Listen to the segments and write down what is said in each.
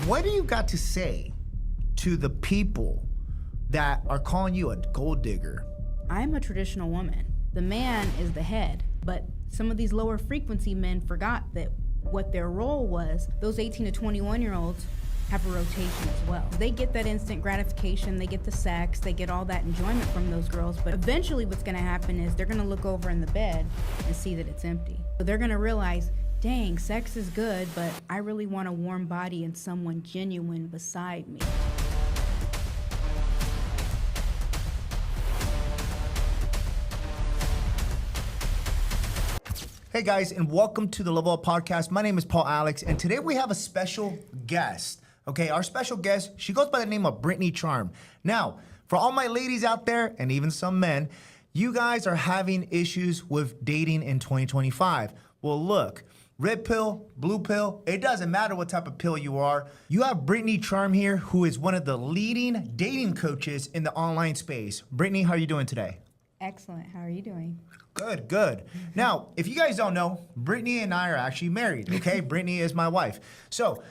What do you got to say to the people that are calling you a gold digger? I'm a traditional woman. The man is the head, but some of these lower frequency men forgot that what their role was. Those 18 to 21-year-olds have a rotation as well. They get that instant gratification, they get the sex, they get all that enjoyment from those girls, but eventually what's gonna happen is they're gonna look over in the bed and see that it's empty. So they're gonna realize, dang, sex is good, but I really want a warm body and someone genuine beside me. Hey guys, and welcome to the Level Up Podcast. My name is Paul Alex, and today we have a special guest. Okay, our special guest, she goes by the name of Brittany Charm. Now, for all my ladies out there, and even some men, you guys are having issues with dating in 2025. Well, look, red pill, blue pill, it doesn't matter what type of pill you are. You have Brittany Charm here, who is one of the leading dating coaches in the online space. Brittany, how are you doing today? Excellent, how are you doing? Good, good. Now, if you guys don't know, Brittany and I are actually married, okay? Brittany is my wife. So,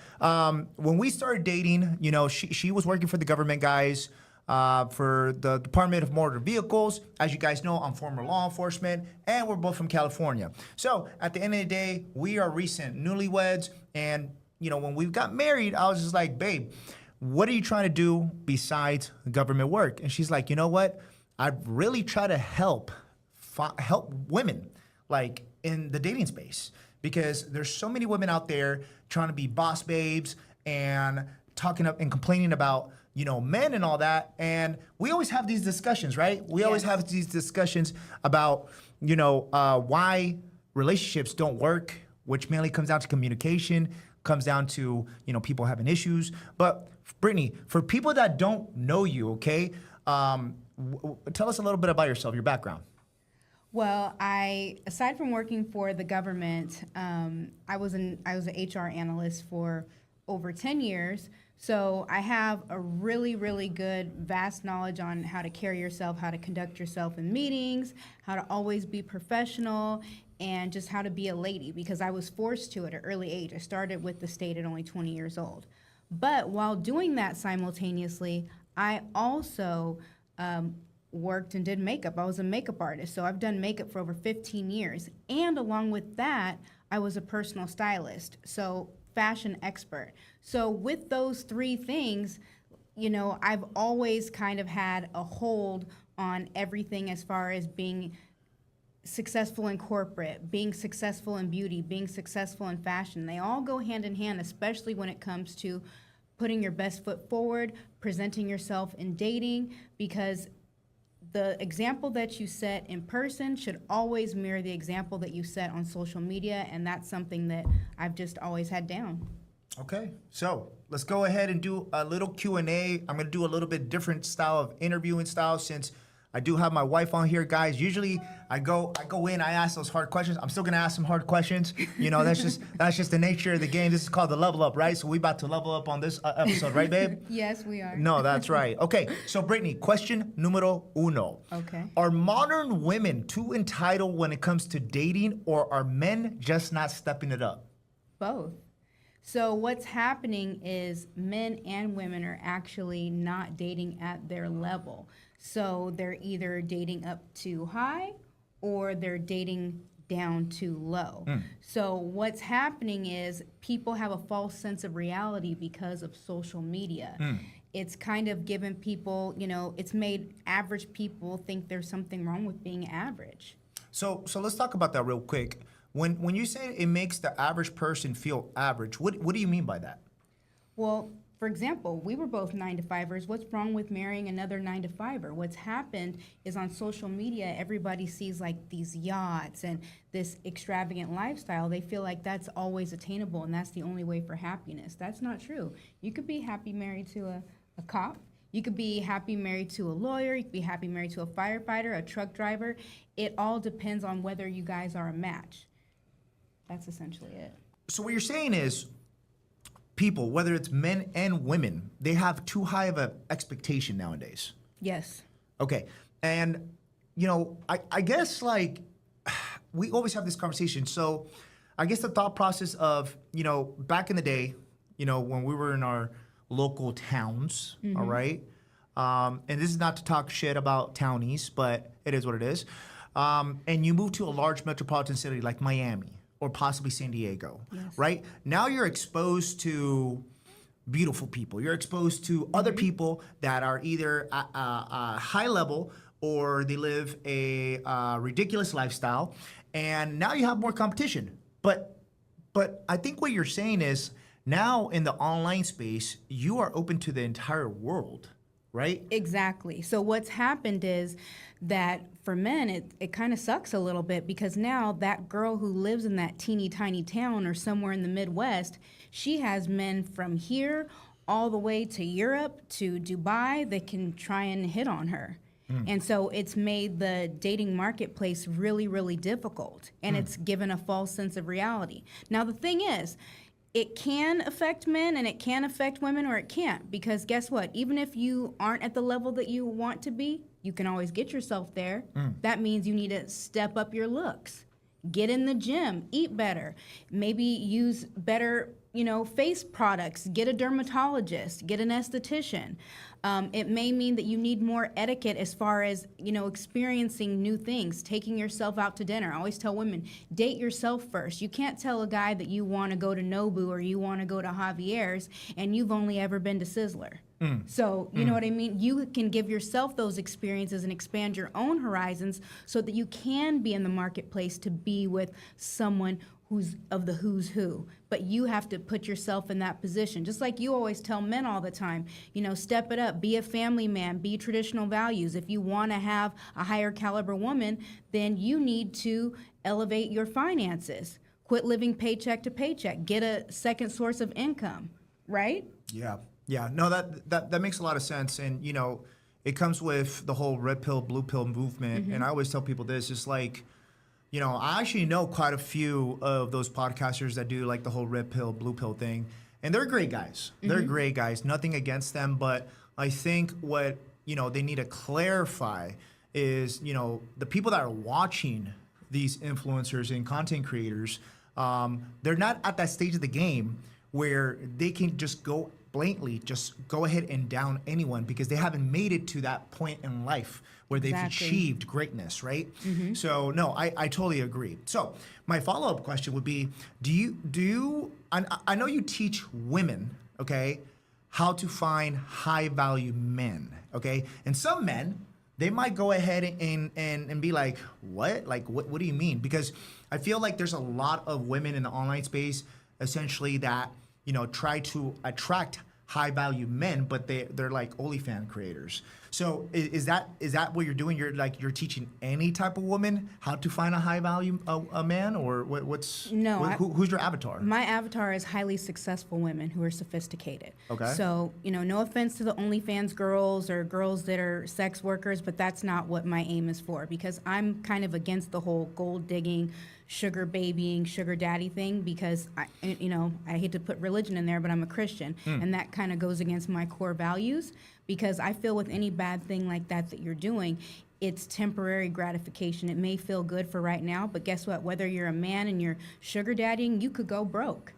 when we started dating, you know, she was working for the government, guys, for the Department of Motor Vehicles. As you guys know, I'm former law enforcement, and we're both from California. So, at the end of the day, we are recent newlyweds, and, you know, when we got married, I was just like, babe, what are you trying to do besides government work? And she's like, you know what? I really try to help women like in the dating space, because there's so many women out there trying to be boss babes and talking up and complaining about, you know, men and all that. And we always have these discussions, right? We always have these discussions about, you know, why relationships don't work, which mainly comes down to communication, comes down to, you know, people having issues. But Brittany, for people that don't know you, okay, tell us a little bit about yourself, your background. Well, aside from working for the government, I was an HR analyst for over 10 years. So I have a really, really good, vast knowledge on how to carry yourself, how to conduct yourself in meetings, how to always be professional, and just how to be a lady, because I was forced to at an early age. I started with the state at only 20 years old. But while doing that simultaneously, I also worked and did makeup. I was a makeup artist, so I've done makeup for over 15 years. And along with that, I was a personal stylist, so fashion expert. So with those three things, you know, I've always kind of had a hold on everything as far as being successful in corporate, being successful in beauty, being successful in fashion. They all go hand in hand, especially when it comes to putting your best foot forward, presenting yourself in dating, because the example that you set in person should always mirror the example that you set on social media, and that's something that I've just always had down. Okay, so let's go ahead and do a little Q&A. I'm gonna do a little bit different style of interviewing style, since I do have my wife on here, guys. Usually I go in, I ask those hard questions. I'm still gonna ask some hard questions. You know, that's just the nature of the game. This is called the level up, right? So we about to level up on this episode, right, babe? Yes, we are. No, that's right. Okay, so Brittany, question numero uno. Okay. Are modern women too entitled when it comes to dating, or are men just not stepping it up? Both. So what's happening is men and women are actually not dating at their level. So they're either dating up too high or they're dating down too low. So what's happening is people have a false sense of reality because of social media. It's kind of given people, you know, it's made average people think there's something wrong with being average. So let's talk about that real quick. When you say it makes the average person feel average, what do you mean by that? Well, for example, we were both 9-to-5ers. What's wrong with marrying another 9-to-5er? What's happened is on social media, everybody sees like these yachts and this extravagant lifestyle. They feel like that's always attainable and that's the only way for happiness. That's not true. You could be happy married to a cop. You could be happy married to a lawyer. You could be happy married to a firefighter, a truck driver. It all depends on whether you guys are a match. That's essentially it. So what you're saying is, people, whether it's men and women, they have too high of an expectation nowadays. Yes. Okay. And, you know, I guess, like, we always have this conversation. So I guess the thought process of, you know, back in the day, when we were in our local towns, all right? And this is not to talk shit about townies, but it is what it is. And you move to a large metropolitan city like Miami or possibly San Diego, right? Now you're exposed to beautiful people. You're exposed to other people that are either high level or they live a ridiculous lifestyle, and now you have more competition. But I think what you're saying is now in the online space, you are open to the entire world, right? Exactly. So what's happened is that for men, it kind of sucks a little bit because now that girl who lives in that teeny tiny town or somewhere in the Midwest, she has men from here all the way to Europe to Dubai that can try and hit on her. And so it's made the dating marketplace really, really difficult, and it's given a false sense of reality. Now, the thing is, it can affect men and it can affect women, or it can't, because guess what? Even if you aren't at the level that you want to be, you can always get yourself there. That means you need to step up your looks, get in the gym, eat better, maybe use better, face products, get a dermatologist, get an esthetician. It may mean that you need more etiquette as far as, experiencing new things, taking yourself out to dinner. I always tell women, date yourself first. You can't tell a guy that you want to go to Nobu or you want to go to Javier's and you've only ever been to Sizzler. So, you know what I mean? You can give yourself those experiences and expand your own horizons so that you can be in the marketplace to be with someone who's of the who's who. But you have to put yourself in that position. Just like you always tell men all the time, step it up, be a family man, be traditional values. If you want to have a higher caliber woman, then you need to elevate your finances. Quit living paycheck to paycheck. Get a second source of income, right? Yeah. No, that makes a lot of sense. And, it comes with the whole red pill, blue pill movement. And I always tell people this, it's like, I actually know quite a few of those podcasters that do like the whole red pill, blue pill thing. And they're great guys. They're great guys. Nothing against them. But I think what, they need to clarify is, the people that are watching these influencers and content creators, they're not at that stage of the game where they can just go blatantly just go ahead and down anyone because they haven't made it to that point in life where they've achieved greatness, right? So no, I totally agree. So my follow-up question would be, do you I know you teach women, okay, how to find high value men, okay? And some men, they might go ahead and be like, what? Like, what do you mean? Because I feel like there's a lot of women in the online space essentially that, try to attract high value men, but they're like OnlyFans creators. So is that what you're doing? You're teaching any type of woman how to find a high value a man, or what's who's your avatar? My avatar is highly successful women who are sophisticated. Okay. So no offense to the OnlyFans girls or girls that are sex workers, but that's not what my aim is for, because I'm kind of against the whole gold digging, sugar babying, sugar daddy thing, because I hate to put religion in there, but I'm a Christian, and that kind of goes against my core values, because I feel with any bad thing like that you're doing, it's temporary gratification. It may feel good for right now, but guess what? Whether you're a man and you're sugar daddying, you could go broke,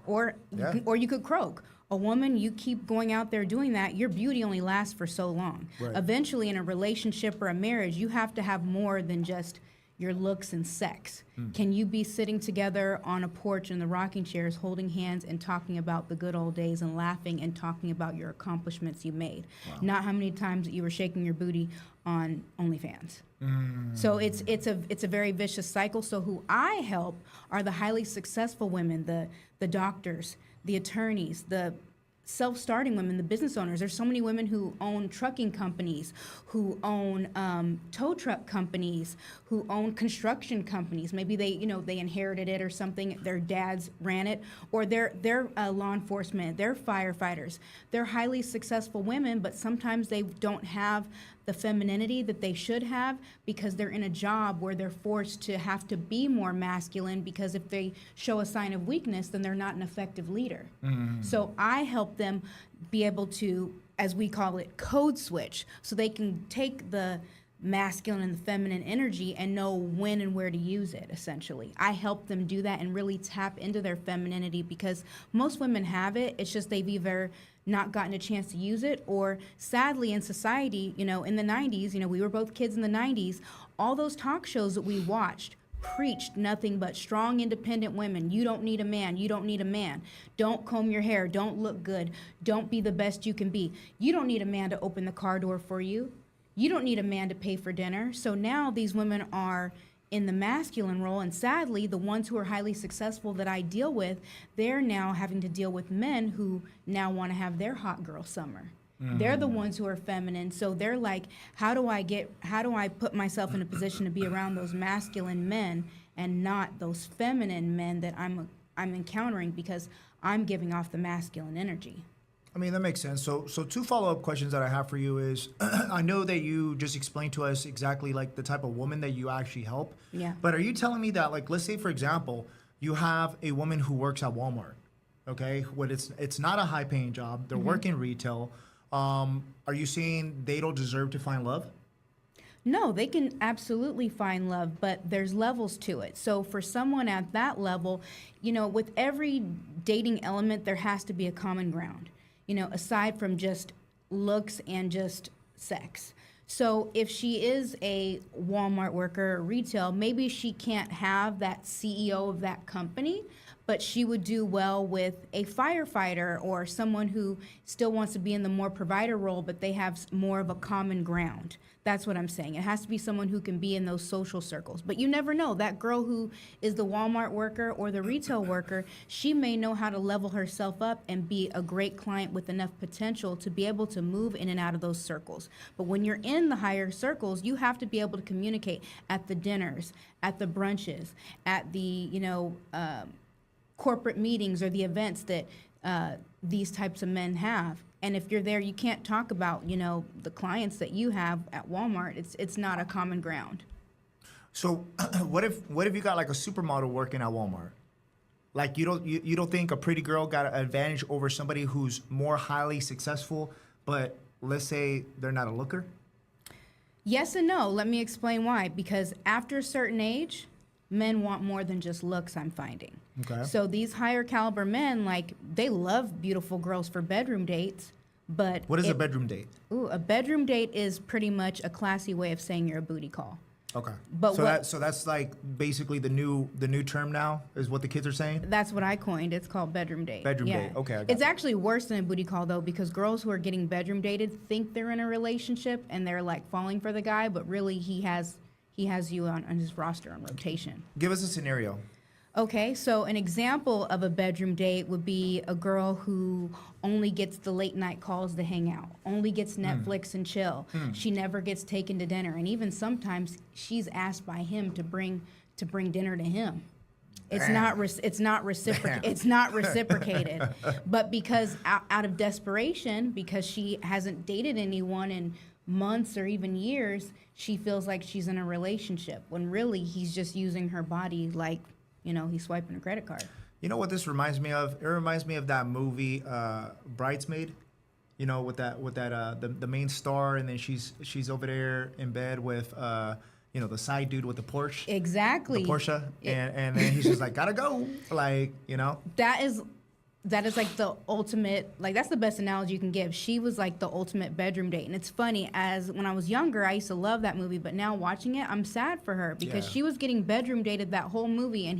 or you could croak. A woman, you keep going out there doing that, your beauty only lasts for so long. Right. Eventually, in a relationship or a marriage, you have to have more than just your looks and sex. Can you be sitting together on a porch in the rocking chairs, holding hands and talking about the good old days and laughing and talking about your accomplishments you made? Wow. Not how many times that you were shaking your booty on OnlyFans. So it's a very vicious cycle. So who I help are the highly successful women, the doctors, the attorneys, the self-starting women, the business owners. There's so many women who own trucking companies, who own tow truck companies, who own construction companies. Maybe they inherited it or something. Their dads ran it, or they're law enforcement. They're firefighters. They're highly successful women, but sometimes they don't have the femininity that they should have because they're in a job where they're forced to have to be more masculine, because if they show a sign of weakness, then they're not an effective leader. So I help them be able to, as we call it, code switch, so they can take the masculine and the feminine energy and know when and where to use it, essentially. I help them do that and really tap into their femininity, because most women have it. It's just they've either not gotten a chance to use it, or sadly in society, you know, in the 90s, you know, we were both kids in the 90s, all those talk shows that we watched preached nothing but strong, independent women. You don't need a man. You don't need a man. Don't comb your hair. Don't look good. Don't be the best you can be. You don't need a man to open the car door for you. You don't need a man to pay for dinner. So now these women are in the masculine role, and sadly, the ones who are highly successful that I deal with, they're now having to deal with men who now want to have their hot girl summer. They're the ones who are feminine, so they're like, how do I put myself in a position to be around those masculine men and not those feminine men that I'm encountering, because I'm giving off the masculine energy. I mean, that makes sense. So two follow-up questions that I have for you is, I know that you just explained to us exactly like the type of woman that you actually help. Yeah. But are you telling me that, like, let's say, for example, you have a woman who works at Walmart, okay? When it's not a high-paying job, they're working retail. Are you saying they don't deserve to find love? No, they can absolutely find love, but there's levels to it. So for someone at that level, you know, with every dating element, there has to be a common ground, you know, aside from just looks and just sex. So if she is a Walmart worker or retail, maybe she can't have that CEO of that company, but she would do well with a firefighter or someone who still wants to be in the more provider role, but they have more of a common ground. That's what I'm saying. It has to be someone who can be in those social circles. But you never know. That girl who is the Walmart worker or the retail worker, she may know how to level herself up and be a great client with enough potential to be able to move in and out of those circles. But when you're in the higher circles, you have to be able to communicate at the dinners, at the brunches, at the, corporate meetings or the events that these types of men have. And if you're there, you can't talk about, the clients that you have at Walmart. It's not a common ground. So what if you got like a supermodel working at Walmart? Like you don't think a pretty girl got an advantage over somebody who's more highly successful, but let's say they're not a looker? Yes and no. Let me explain why. Because after a certain age, men want more than just looks, I'm finding. Okay. So these higher caliber men, like, they love beautiful girls for bedroom dates, but... What is a bedroom date? Ooh, a bedroom date is pretty much a classy way of saying you're a booty call. Okay. But so that's like basically the new term now, is what the kids are saying? That's what I coined. It's called bedroom date. Bedroom date. Okay, I got It's it. actually worse than a booty call, though, because girls who are getting bedroom dated think they're in a relationship and they're like falling for the guy, but really he has you on his roster on rotation. Give us a scenario. Okay, so an example of a bedroom date would be a girl who only gets the late night calls to hang out, only gets Netflix and chill. She never gets taken to dinner, and even sometimes she's asked by him to bring dinner to him. It's not reciprocated. But because out of desperation, because she hasn't dated anyone in months or even years, she feels like she's in a relationship, when really he's just using her body like, he's swiping a credit card. You know what this reminds me of? It reminds me of that movie Bridesmaid. With the main star, and then she's over there in bed with the side dude with the Porsche. Exactly. The Porsche, and then he's just like, gotta go, That is like the ultimate, like, that's the best analogy you can give. She was like the ultimate bedroom date. And it's funny, as when I was younger, I used to love that movie, but now watching it, I'm sad for her, because she was getting bedroom dated that whole movie, and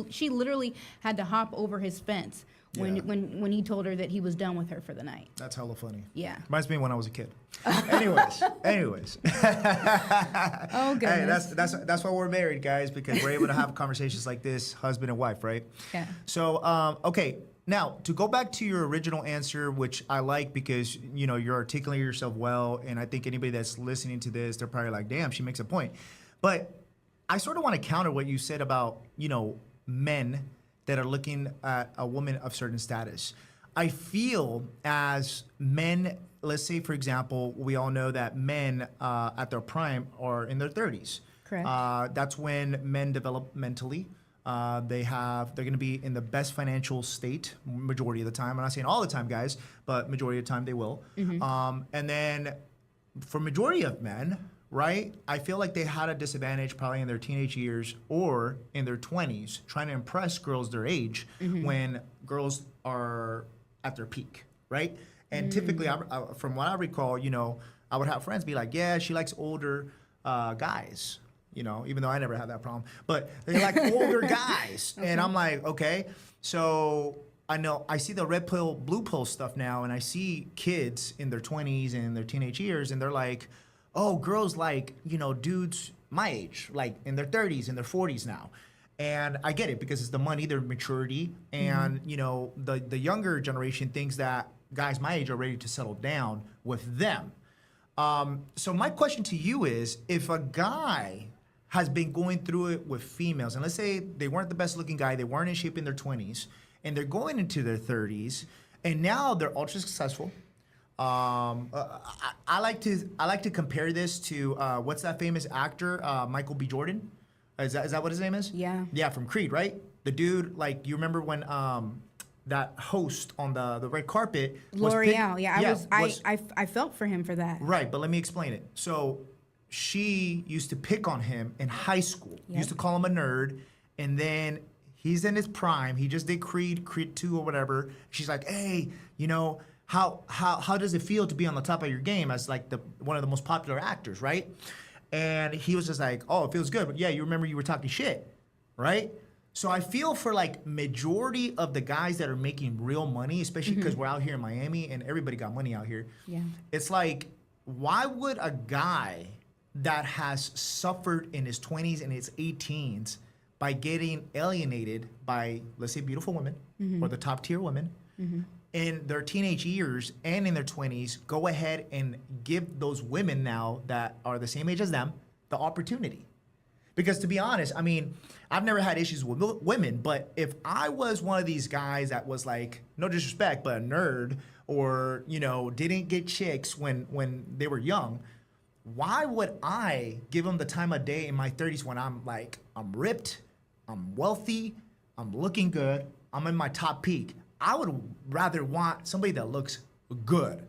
she literally had to hop over his fence when he told her that he was done with her for the night. That's hella funny. Yeah. Reminds me of when I was a kid. Anyways. Oh, goodness. Hey, that's why we're married, guys, because we're able to have conversations like this, husband and wife, right? Yeah. So, okay. Now, to go back to your original answer, which I like because, you're articulating yourself well, and I think anybody that's listening to this, they're probably like, damn, she makes a point. But I sort of want to counter what you said about, men that are looking at a woman of certain status. I feel as men, let's say, for example, we all know that men at their prime are in their 30s. Correct. That's when men develop mentally. They're going to be in the best financial state majority of the time. I'm not saying all the time, guys, but majority of the time they will. And then for majority of men, right? I feel like they had a disadvantage probably in their teenage years or in their 20s trying to impress girls their age when girls are at their peak, right? And typically, from what I recall, you know, I would have friends be like, yeah, she likes older guys, you know, even though I never had that problem. But they like older guys. And I'm like, okay. So I know I see the red pill, blue pill stuff now, and I see kids in their 20s and their teenage years, and they're like, oh, girls like, you know, dudes my age, like in their 30s and their 40s now. And I get it because it's the money, their maturity, and you know, the younger generation thinks that guys my age are ready to settle down with them. So my question to you is, if a guy has been going through it with females, and let's say they weren't the best looking guy, they weren't in shape in their 20s, and they're going into their 30s, and now they're ultra successful. I like to compare this to what's that famous actor, Michael B. Jordan? Is that what his name is? Yeah. Yeah, from Creed, right? The dude, like, you remember when that host on the red carpet was L'Oreal. picked, I felt for him for that. right, but let me explain it. So she used to pick on him in high school. Yep. Used to call him a nerd, and then he's in his prime. He just did Creed 2 or whatever. She's like, hey, you know, how does it feel to be on the top of your game as like one of the most popular actors, right? And he was just like, oh, it feels good. But yeah, you remember you were talking shit, right? So I feel for like majority of the guys that are making real money, especially because we're out here in Miami and everybody got money out here. Yeah. It's like, why would a guy that has suffered in his 20s and his 18s by getting alienated by, let's say, beautiful women or the top tier women in their teenage years and in their 20s, go ahead and give those women now that are the same age as them the opportunity? Because to be honest, I mean, I've never had issues with women, but if I was one of these guys that was like, no disrespect, but a nerd, or, you know, didn't get chicks when they were young, why would I give them the time of day in my 30s when I'm like, I'm ripped, I'm wealthy, I'm looking good, I'm in my top peak? I would rather want somebody that looks good,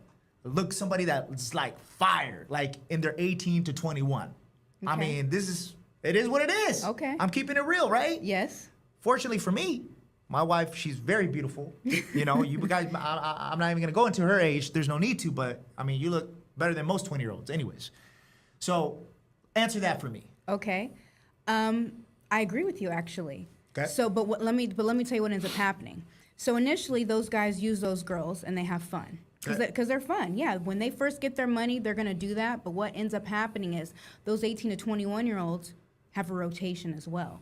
somebody that's like fire, like in their 18 to 21. I Okay. mean, it is what it is. Okay. I'm keeping it real, right? Yes. Fortunately for me, my wife, she's very beautiful. You know, you guys, I'm not even gonna go into her age. There's no need to, but I mean, you look better than most 20-year-olds anyways. So answer that for me. Okay. I agree with you actually. Okay. So, let me tell you what ends up happening. So initially, those guys use those girls and they have fun. Okay. Because they're fun. Yeah, when they first get their money, they're going to do that. But what ends up happening is those 18 to 21-year-olds have a rotation as well.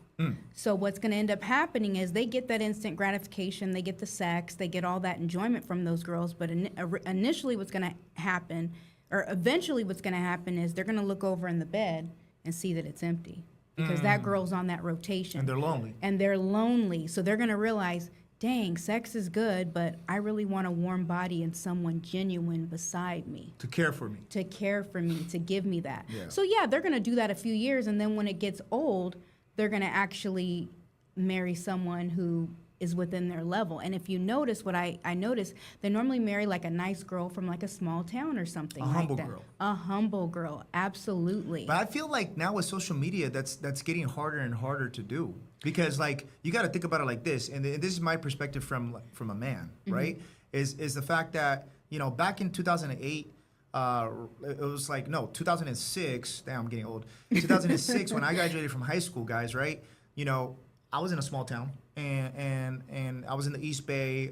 So what's going to end up happening is they get that instant gratification, they get the sex, they get all that enjoyment from those girls. But initially what's going to happen, or eventually what's going to happen, is they're going to look over in the bed and see that it's empty. Because that girl's on that rotation. And they're lonely. And they're lonely. So they're going to realize, dang, sex is good, but I really want a warm body and someone genuine beside me. To care for me. To care for me, to give me that. Yeah. So yeah, they're gonna do that a few years, and then when it gets old, they're gonna actually marry someone who is within their level. And if you notice, what I noticed, they normally marry like a nice girl from like a small town or something like that. humble girl. A humble girl, absolutely. But I feel like now with social media, that's getting harder and harder to do, because like you got to think about it like this, and this is my perspective from a man, right? Is the fact that, you know, back in 2008, it was like, no, 2006. Damn, I'm getting old. 2006 when I graduated from high school, guys, right? You know, I was in a small town, and I was in the East Bay,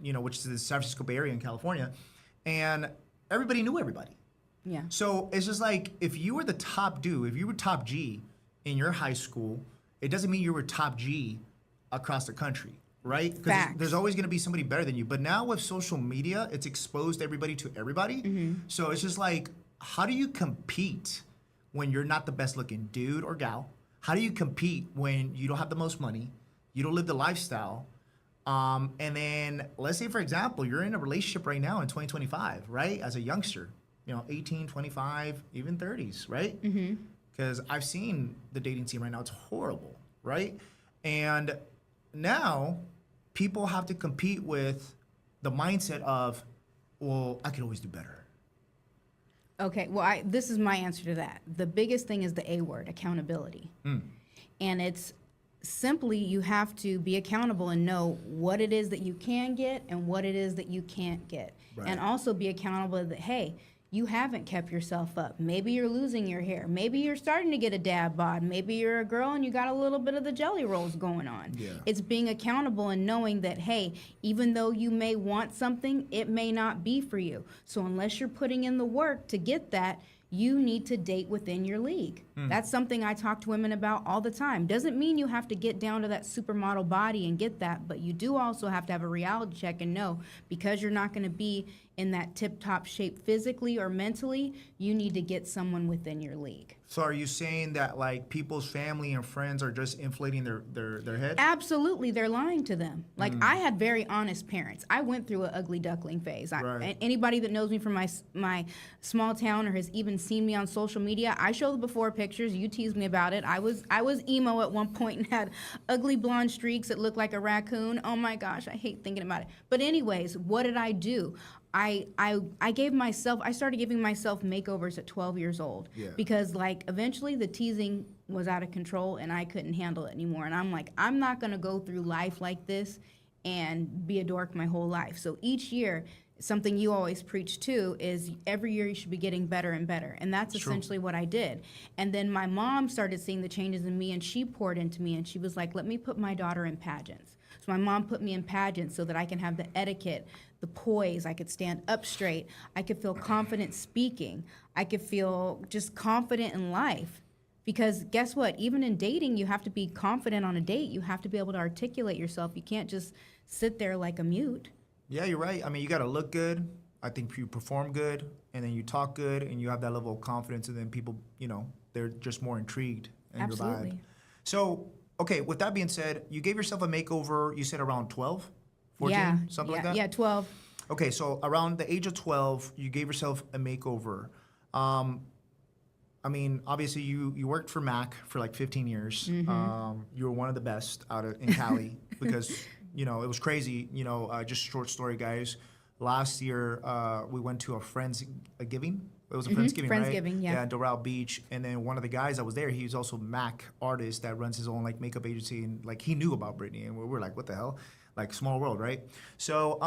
you know, which is the San Francisco Bay Area in California, and everybody knew everybody. Yeah. So it's just like, if you were the top dude, if you were top G in your high school, it doesn't mean you were top G across the country, right? Because Facts. there's always going to be somebody better than you. But now with social media, it's exposed everybody to everybody. So it's just like, how do you compete when you're not the best looking dude or gal? How do you compete when you don't have the most money, you don't live the lifestyle, and then let's say, for example, you're in a relationship right now in 2025, right? As a youngster, you know, 18, 25, even 30s, right? Because I've seen the dating scene right now. It's horrible, right? And now people have to compete with the mindset of, well, I could always do better. Okay, well, this is my answer to that. The biggest thing is the A word, accountability. And it's simply you have to be accountable and know what it is that you can get and what it is that you can't get. Right. And also be accountable that, hey, you haven't kept yourself up. Maybe you're losing your hair. Maybe you're starting to get a dad bod. Maybe you're a girl and you got a little bit of the jelly rolls going on. Yeah. It's being accountable and knowing that, hey, even though you may want something, it may not be for you. So unless you're putting in the work to get that, you need to date within your league. That's something I talk to women about all the time. Doesn't mean you have to get down to that supermodel body and get that, but you do also have to have a reality check and know because you're not going to be in that tip-top shape physically or mentally, you need to get someone within your league. So are you saying that like people's family and friends are just inflating their head? Absolutely, they're lying to them. Like I had very honest parents. I went through an ugly duckling phase. Right. Anybody that knows me from my small town or has even seen me on social media, I show the before pictures. You tease me about it. I was emo at one point and had ugly blonde streaks that looked like a raccoon. Oh my gosh, I hate thinking about it. But anyways, what did I do? I started giving myself makeovers at 12 years old. Yeah. Because like eventually the teasing was out of control and I couldn't handle it anymore. And I'm like, I'm not gonna go through life like this and be a dork my whole life. So each year, something you always preach too is every year you should be getting better and better. And that's essentially what I did. And then my mom started seeing the changes in me and she poured into me and she was like, let me put my daughter in pageants. So my mom put me in pageants so that I can have the etiquette, the poise, I could stand up straight, I could feel confident speaking, I could feel just confident in life. Because guess what? Even in dating, you have to be confident on a date. You have to be able to articulate yourself. You can't just sit there like a mute. Yeah, you're right. I mean, you got to look good. I think you perform good, and then you talk good, and you have that level of confidence, and then people, they're just more intrigued in your vibe. Absolutely. So, okay, with that being said, you gave yourself a makeover, you said around 12, 14, Yeah, something like yeah, that? yeah, 12. Okay, so around the age of 12, you gave yourself a makeover. I mean, obviously, you worked for Mac for like 15 years. You were one of the best in Cali because, it was crazy. Just short story, guys. Last year, we went to a Friends giving. It was a Friendsgiving, right? Friendsgiving, yeah. Yeah, in Doral Beach. And then one of the guys that was there, he's also Mac artist that runs his own like makeup agency. And like he knew about Brittany. And we were like, what the hell? Like small world, right? So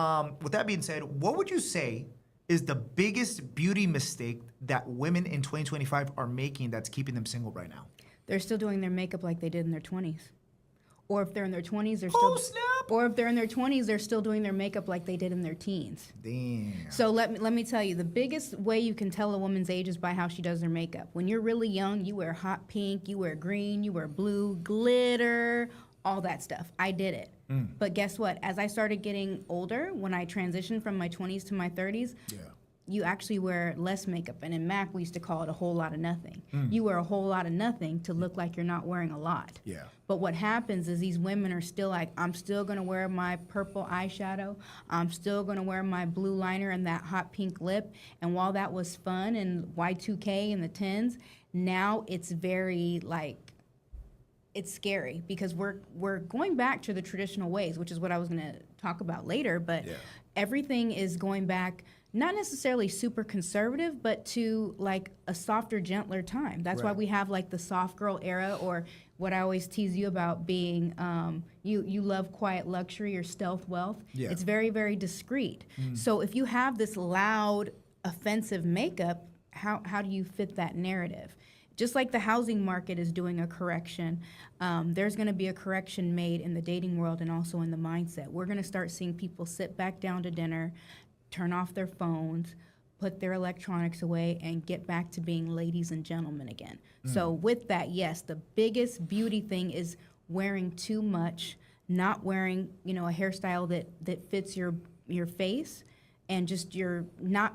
with that being said, what would you say is the biggest beauty mistake that women in 2025 are making that's keeping them single right now? They're still doing their makeup like they did in their 20s. Or if they're in their 20s, they're Oh, still snap! Or if they're in their 20s, they're still doing their makeup like they did in their teens. Damn. So let me tell you, the biggest way you can tell a woman's age is by how she does her makeup. When you're really young, you wear hot pink, you wear green, you wear blue, glitter, all that stuff. I did it. But guess what? As I started getting older, when I transitioned from my 20s to my 30s, you actually wear less makeup. And in Mac, we used to call it a whole lot of nothing. You wear a whole lot of nothing to look like you're not wearing a lot. Yeah. But what happens is these women are still like, I'm still going to wear my purple eyeshadow. I'm still going to wear my blue liner and that hot pink lip. And while that was fun in Y2K in the 10s, now it's very like, it's scary because we're going back to the traditional ways, which is what I was going to talk about later. But everything is going back, not necessarily super conservative, but to like a softer, gentler time. That's why we have like the soft girl era, or what I always tease you about being, you love quiet luxury or stealth wealth. Yeah. It's very, very discreet. So if you have this loud, offensive makeup, how do you fit that narrative? Just like the housing market is doing a correction, there's going to be a correction made in the dating world and also in the mindset. We're going to start seeing people sit back down to dinner, turn off their phones, put their electronics away, and get back to being ladies and gentlemen again. So with that, yes, the biggest beauty thing is wearing too much, not wearing, a hairstyle that fits your face, and just you're not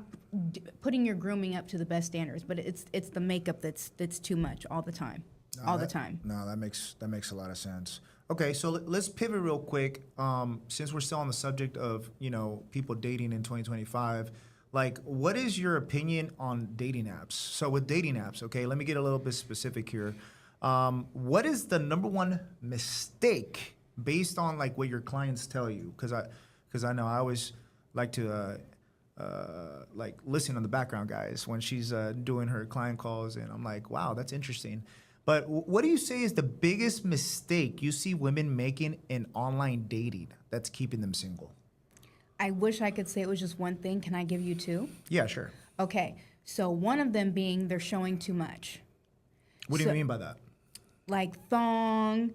putting your grooming up to the best standards. But it's the makeup that's too much all the time. The time. No, that makes a lot of sense. Okay, so let's pivot real quick. Since we're still on the subject of people dating in 2025, like what is your opinion on dating apps? So with dating apps, okay, let me get a little bit specific here. What is the number one mistake based on like what your clients tell you? Because I know I always like to like listen on the background, guys, when she's doing her client calls, and I'm like, wow, that's interesting. But what do you say is the biggest mistake you see women making in online dating that's keeping them single? I wish I could say it was just one thing. Can I give you two? Yeah, sure. Okay, so one of them being they're showing too much. What do you mean by that? Like thong,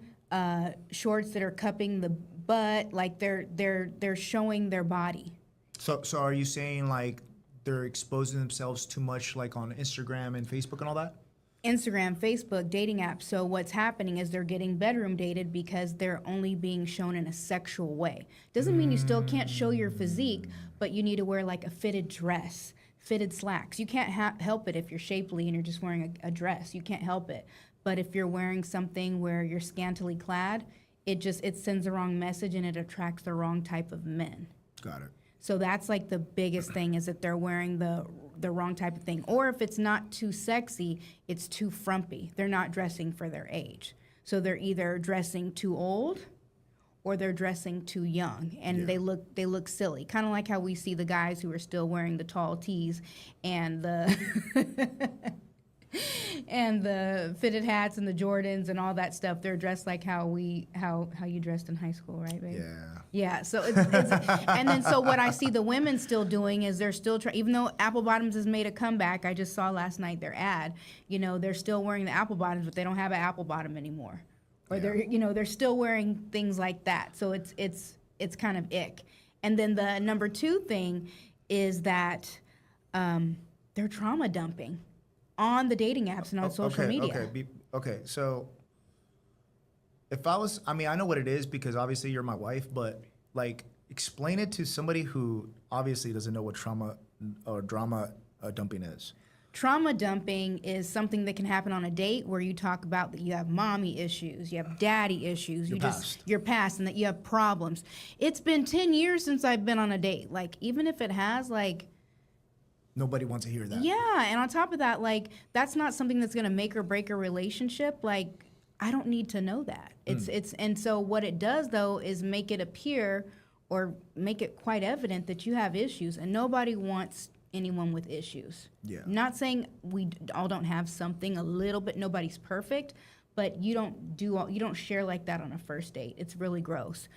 shorts that are cupping the butt, like they're showing their body. So are you saying like they're exposing themselves too much, like on Instagram and Facebook and all that? Instagram, Facebook, dating apps. So what's happening is they're getting bedroom dated because they're only being shown in a sexual way. Doesn't mean you still can't show your physique, but you need to wear like a fitted dress, fitted slacks. You can't help it if you're shapely and you're just wearing a dress. You can't help it. But if you're wearing something where you're scantily clad, it sends the wrong message and it attracts the wrong type of men. Got it. So that's like the biggest thing, is that they're wearing the wrong type of thing. Or if it's not too sexy, it's too frumpy. They're not dressing for their age. So they're either dressing too old or they're dressing too young, and they look silly. Kind of like how we see the guys who are still wearing the tall tees and the and the fitted hats and the Jordans and all that stuff. They're dressed like how you dressed in high school, right, babe? Yeah. Yeah, so it's and then so what I see the women still doing is they're still even though apple bottoms has made a comeback. I just saw last night their ad. You know, they're still wearing the apple bottoms, but they don't have an apple bottom anymore. Or they're still wearing things like that. So it's kind of ick. And then the number two thing is that they're trauma dumping on the dating apps and on social media. Okay. So I mean, I know what it is because obviously you're my wife, but like, explain it to somebody who obviously doesn't know what trauma or drama dumping is. Trauma dumping is something that can happen on a date where you talk about that you have mommy issues, you have daddy issues, your past, and that you have problems. It's been 10 years since I've been on a date. Like, even if it has, like, nobody wants to hear that. yeah, and on top of that, like, that's not something that's going to make or break a relationship. Like, I don't need to know that. And so what it does though is make it appear or make it quite evident that you have issues, and nobody wants anyone with issues. Yeah. Not saying we all don't have something a little bit. Nobody's perfect, but you don't share like that on a first date. It's really gross.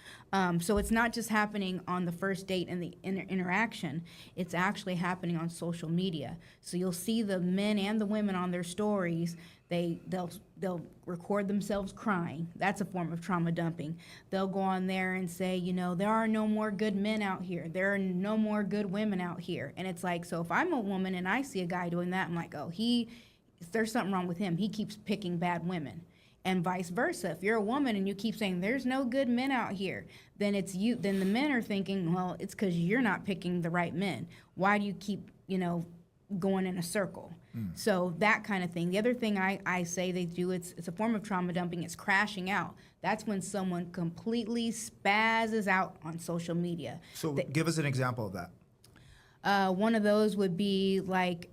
So it's not just happening on the first date and the interaction. It's actually happening on social media. So you'll see the men and the women on their stories. They'll record themselves crying. That's a form of trauma dumping. They'll go on there and say, you know, there are no more good men out here. There are no more good women out here. And it's like, so if I'm a woman and I see a guy doing that, I'm like, oh, there's something wrong with him. He keeps picking bad women. And vice versa. If you're a woman and you keep saying there's no good men out here, then then the men are thinking, well, it's because you're not picking the right men. Why do you keep, going in a circle? So that kind of thing. The other thing I say they do, it's a form of trauma dumping. It's crashing out. That's when someone completely spazzes out on social media. So give us an example of that. One of those would be like,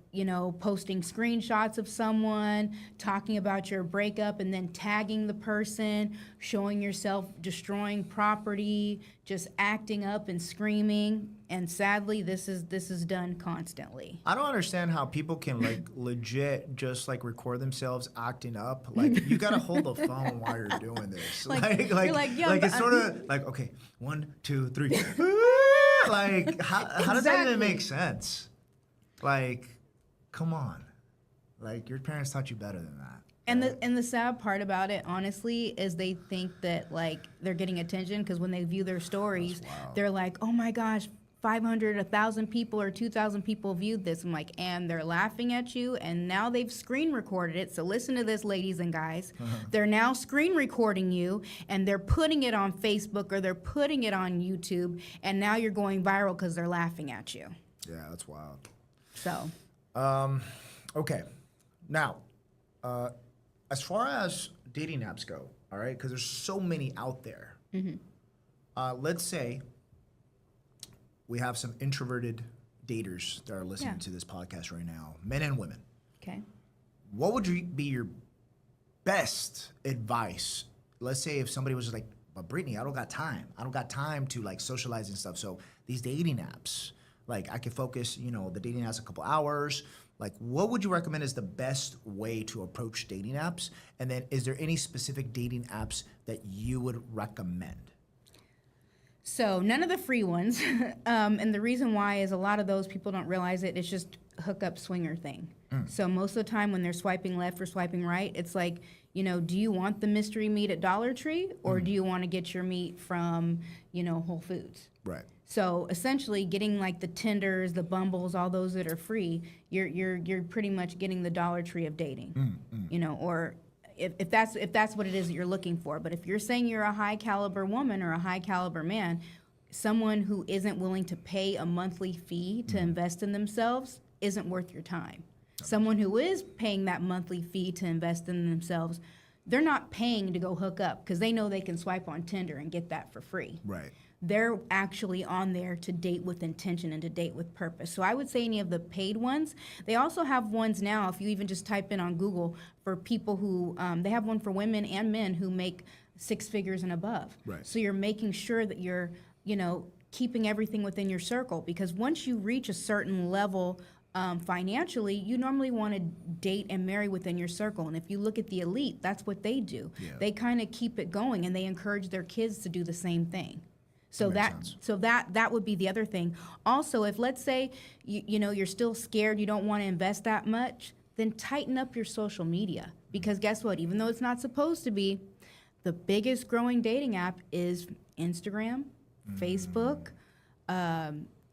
posting screenshots of someone, talking about your breakup, and then tagging the person, showing yourself destroying property, just acting up and screaming. And sadly, this is done constantly. I don't understand how people can like legit just like record themselves acting up. Like, you gotta hold the phone while you're doing this. Like it's sort of like, okay, 1, 2, 3. Like, how does that even make sense? Like, come on. Like, your parents taught you better than that. And the sad part about it, honestly, is they think that like they're getting attention because when they view their stories, they're like, oh my gosh, 500, 1,000 people or 2,000 people viewed this. I'm like, and they're laughing at you, and now they've screen recorded it. So listen to this, ladies and guys. They're now screen recording you, and they're putting it on Facebook or they're putting it on YouTube, and now you're going viral because they're laughing at you. Yeah, that's wild. So. Okay. Now, as far as dating apps go, all right, because there's so many out there. Let's say we have some introverted daters that are listening to this podcast right now, men and women. Okay. What would be your best advice? Let's say if somebody was just like, but Brittany, I don't got time. I don't got time to like socialize and stuff. So these dating apps, Like I could focus, the dating apps a couple hours. Like what would you recommend is the best way to approach dating apps? And then is there any specific dating apps that you would recommend? So none of the free ones. And the reason why is a lot of those people don't realize it. It's just hookup swinger thing. So most of the time when they're swiping left or swiping right, it's like, do you want the mystery meat at Dollar Tree or do you want to get your meat from, Whole Foods? Right. So essentially getting like the Tinders, the Bumbles, all those that are free, you're pretty much getting the Dollar Tree of dating. Or if that's what it is that you're looking for. But if you're saying you're a high caliber woman or a high caliber man, someone who isn't willing to pay a monthly fee to invest in themselves isn't worth your time. Someone who is paying that monthly fee to invest in themselves, they're not paying to go hook up because they know they can swipe on Tinder and get that for free. Right. They're actually on there to date with intention and to date with purpose. So I would say any of the paid ones. They also have ones now, if you even just type in on Google, for people who, they have one for women and men who make 6 figures and above. Right. So you're making sure that you're, keeping everything within your circle, because once you reach a certain level financially, you normally want to date and marry within your circle. And if you look at the elite, that's what they do. Yeah. They kind of keep it going and they encourage their kids to do the same thing. So that would be the other thing. Also, if let's say you're still scared, you don't want to invest that much, then tighten up your social media. Because guess what? Even though it's not supposed to be, the biggest growing dating app is Instagram, Facebook,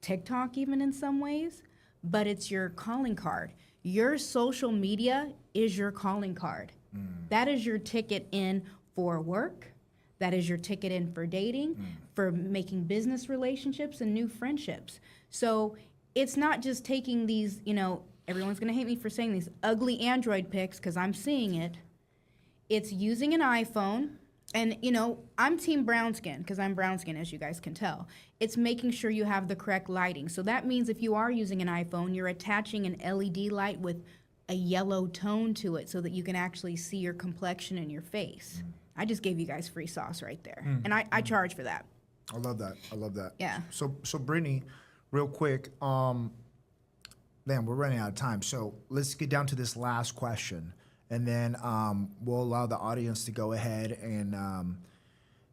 TikTok even in some ways. But it's your calling card. Your social media is your calling card. That is your ticket in for work. That is your ticket in for dating, for making business relationships and new friendships. So it's not just taking these, everyone's gonna hate me for saying these ugly Android pics because I'm seeing it. It's using an iPhone. And, I'm team brown skin because I'm brown skin, as you guys can tell. It's making sure you have the correct lighting. So that means if you are using an iPhone, you're attaching an LED light with a yellow tone to it so that you can actually see your complexion and your face. I just gave you guys free sauce right there. And I charge for that. I love that. Yeah. So Brittany, real quick, man, we're running out of time. So let's get down to this last question. And then we'll allow the audience to go ahead and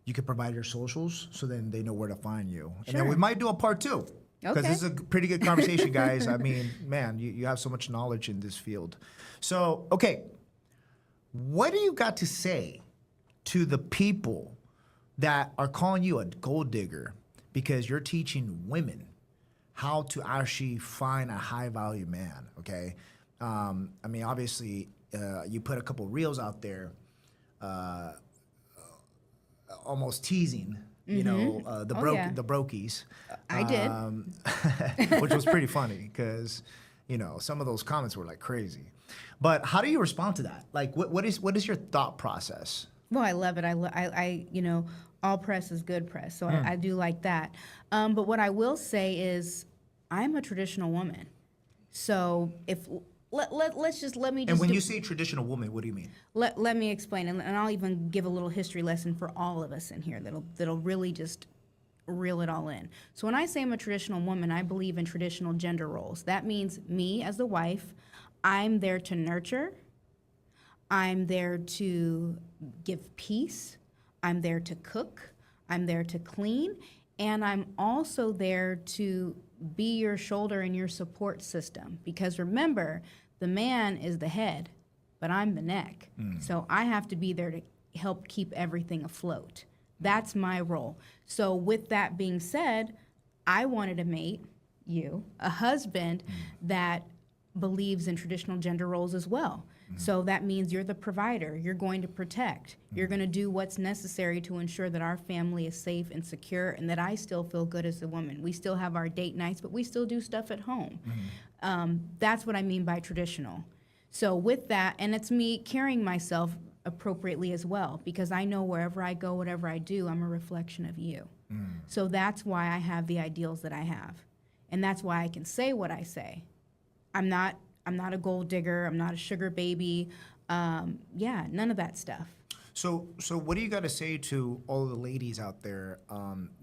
you can provide your socials so then they know where to find you. And then we might do a part 2. Because this is a pretty good conversation, guys. I mean, man, you have so much knowledge in this field. So, okay, what do you got to say to the people that are calling you a gold digger because you're teaching women how to actually find a high-value man, okay? I mean, obviously, you put a couple reels out there almost teasing, the brokies. I did. Which was pretty funny because, some of those comments were like crazy. But how do you respond to that? Like, what is your thought process? Well, I love it. I all press is good press. So I do like that. But what I will say is I'm a traditional woman. So let me just. And when you say traditional woman, what do you mean? Let me explain, and I'll even give a little history lesson for all of us in here that'll really just reel it all in. So when I say I'm a traditional woman, I believe in traditional gender roles. That means me as the wife, I'm there to nurture. I'm there to give peace. I'm there to cook. I'm there to clean. And I'm also there to be your shoulder and your support system. Because remember, the man is the head, but I'm the neck. So I have to be there to help keep everything afloat. That's my role. So with that being said, I wanted to mate you, a husband that believes in traditional gender roles as well. So that means you're the provider, you're going to protect, you're going to do what's necessary to ensure that our family is safe and secure and that I still feel good as a woman. We still have our date nights, but we still do stuff at home. That's what I mean by traditional. So with that, and it's me carrying myself appropriately as well, because I know wherever I go, whatever I do, I'm a reflection of you. So that's why I have the ideals that I have. And that's why I can say what I say. I'm not a gold digger. I'm not a sugar baby. None of that stuff. So what do you got to say to all of the ladies out there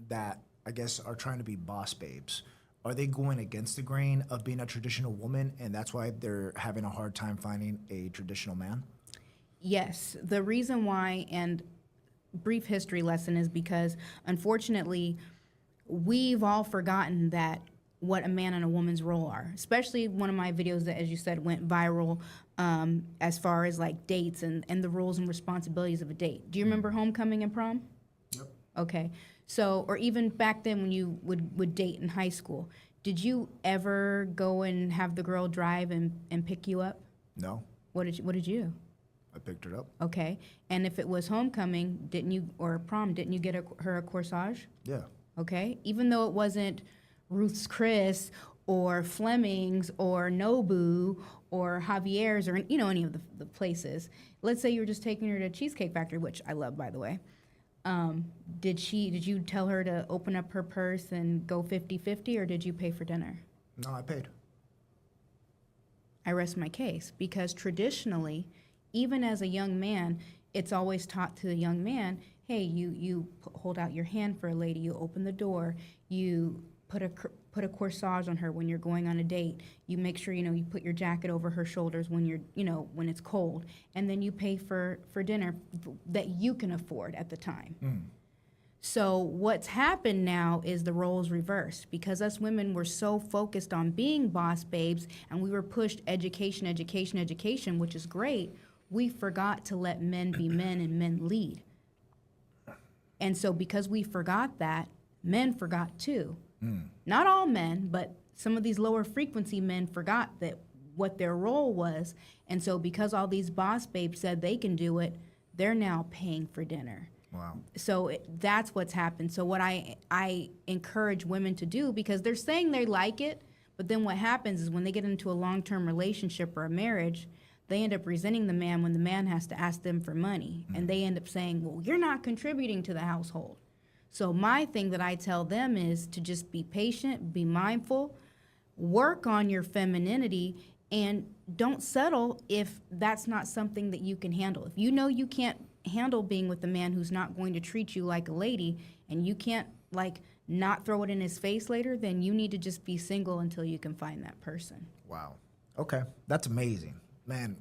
that I guess are trying to be boss babes? are they going against the grain of being a traditional woman, and that's why they're having a hard time finding a traditional man? Yes, the reason why, and brief history lesson, is because unfortunately we've all forgotten that what a man and a woman's role are. Especially one of my videos that, as you said, went viral as far as like dates and the rules and responsibilities of a date. Do you remember homecoming and prom? Yep. Okay, so, or even back then when you would date in high school, did you ever go and have the girl drive and pick you up? No. What did you do? I picked her up. Okay, and if it was homecoming, didn't you, or prom, didn't you get her a corsage? Yeah. Okay, even though it wasn't Ruth's Chris or Fleming's or Nobu or Javier's or any of the places. Let's say you were just taking her to Cheesecake Factory, which I love, by the way. Did you tell her to open up her purse and go 50-50, or did you pay for dinner? No, I paid. I rest my case, because traditionally, even as a young man, it's always taught to the young man, hey, you hold out your hand for a lady, you open the door, you put a corsage on her when you're going on a date, you make sure you put your jacket over her shoulders when you're when it's cold, and then you pay for dinner that you can afford at the time. So what's happened now is the roles reversed, because us women were so focused on being boss babes, and we were pushed education, education, education, which is great. We forgot to let men be men and men lead. And so because we forgot that, men forgot too. Not all men, but some of these lower frequency men forgot that what their role was. And so because all these boss babes said they can do it, they're now paying for dinner. Wow. So that's what's happened. So what I encourage women to do, because they're saying they like it, but then what happens is when they get into a long-term relationship or a marriage, they end up resenting the man when the man has to ask them for money. And they end up saying, well, you're not contributing to the household. So my thing that I tell them is to just be patient, be mindful, work on your femininity, and don't settle if that's not something that you can handle. If you know you can't handle being with a man who's not going to treat you like a lady, and you can't not throw it in his face later, then you need to just be single until you can find that person. Wow. Okay, that's amazing. Man,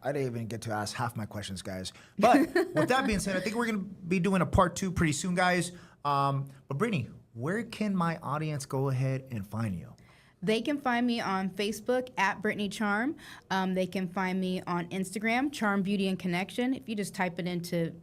I didn't even get to ask half my questions, guys. But with that being said, I think we're going to be doing a part 2 pretty soon, guys. But Brittany, where can my audience go ahead and find you? They can find me on Facebook at Brittany Charm. They can find me on Instagram, Charm Beauty and Connection. If you just type it into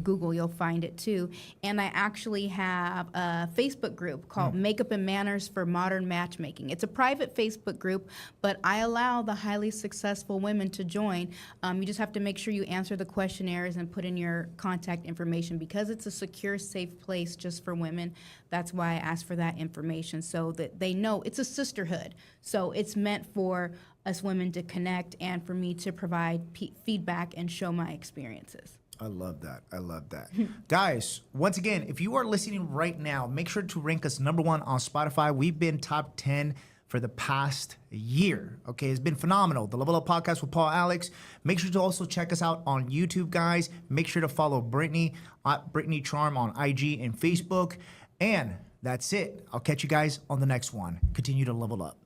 Google, you'll find it too. And I actually have a Facebook group called Makeup and Manners for Modern Matchmaking. It's a private Facebook group, but I allow the highly successful women to join. You just have to make sure you answer the questionnaires and put in your contact information, because it's a secure, safe place just for women. That's why I ask for that information, so that they know it's a sisterhood. So it's meant for us women to connect and for me to provide feedback and show my experiences. I love that. I love that. Guys, once again, if you are listening right now, make sure to rank us #1 on Spotify. We've been top 10 for the past year. Okay, it's been phenomenal. The Level Up Podcast with Paul Alex. Make sure to also check us out on YouTube, guys. Make sure to follow Brittany at Brittany Charm on IG and Facebook. And that's it. I'll catch you guys on the next one. Continue to level up.